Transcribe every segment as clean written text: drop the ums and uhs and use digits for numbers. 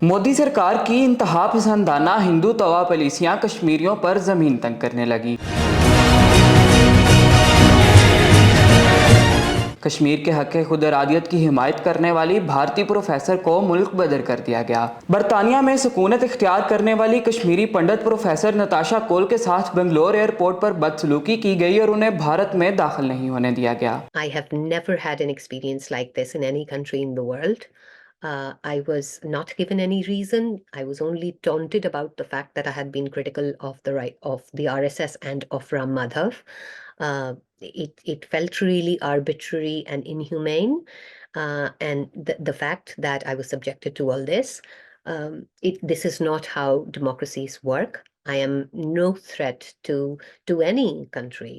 मोदी सरकार की इंतहा पसंदाना हिंदू तवा पॉलिसियां कश्मीरियों पर जमीन तंग करने लगी। कश्मीर के हक खुद इरादियत की हिमायत करने वाली भारतीय प्रोफेसर को मुल्क बदर कर दिया गया। बरतानिया में सुकूनत इख्तियार करने वाली कश्मीरी पंडित प्रोफेसर नताशा कोल के साथ बेंगलोर एयरपोर्ट पर बदसलूकी की गई और उन्हें भारत में दाखिल नहीं होने दिया गया। I have never had an experience like this in any country in the world. I was not given any reason. I was only taunted about the fact that I had been critical of the RSS and of Ram Madhav. It felt really arbitrary and inhumane, and the fact that I was subjected to all this. This is not how democracies work. I am no threat to any country.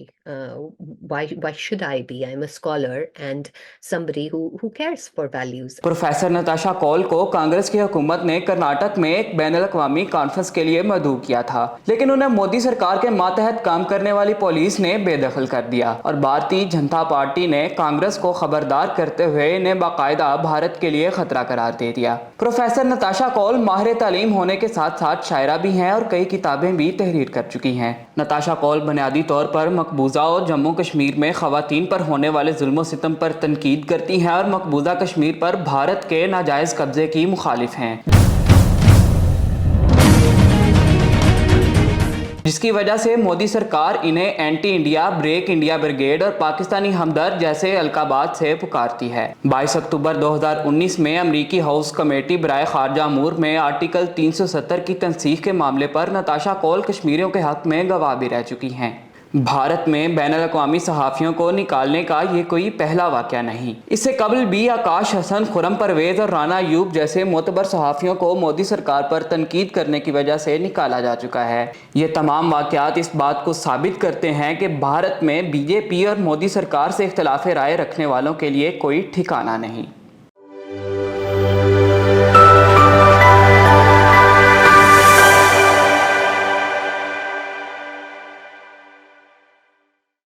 Why should I be? I'm a scholar and somebody who cares for values. Professor Natasha Kaul को कांग्रेस की हुकूमत ने कर्नाटक में एक बैनुल-अक़वामी conference के लिए मदऊ किया था, लेकिन उन्हें मोदी सरकार के मातहत काम करने वाली पुलिस ने बेदखल कर दिया और भारतीय जनता पार्टी ने कांग्रेस को खबरदार करते हुए इन्हें बाकायदा भारत के लिए खतरा करार दे दिया। प्रोफेसर नताशा कौल माहिर तालीम होने के साथ साथ शायरा भी हैं और कई किताबें भी तहरीर कर चुकी हैं। नताशा कौल बुनियादी तौर पर मकबूजा और जम्मू कश्मीर में ख़वातीन पर होने वाले जुल्म सितम पर तनकीद करती हैं और मकबूजा कश्मीर पर भारत के नाजायज़ कब्जे की मुखालिफ हैं, जिसकी वजह से मोदी सरकार इन्हें anti India, break India brigade और पाकिस्तानी हमदर्द जैसे अलकाबात से पुकारती है। 22 अक्टूबर 2019 में अमरीकी हाउस कमेटी बराए खारजा अमूर में आर्टिकल 370 की तनसीख के मामले पर नताशा कौल कश्मीरियों के हक में गवाह भी रह चुकी हैं। भारत में बैनुल-अक़वामी सहाफ़ियों को निकालने का ये कोई पहला वाक़या नहीं। इससे कबल भी आकाश हसन, खुर्रम परवेज़ और राना अयूब जैसे मोतबर सहाफ़ियों को मोदी सरकार पर तनकीद करने की वजह से निकाला जा चुका है। ये तमाम वाक़यात इस बात को साबित करते हैं कि भारत में बीजेपी और मोदी सरकार से इख्तिलाफ़ राय रखने वालों के लिए कोई ठिकाना नहीं।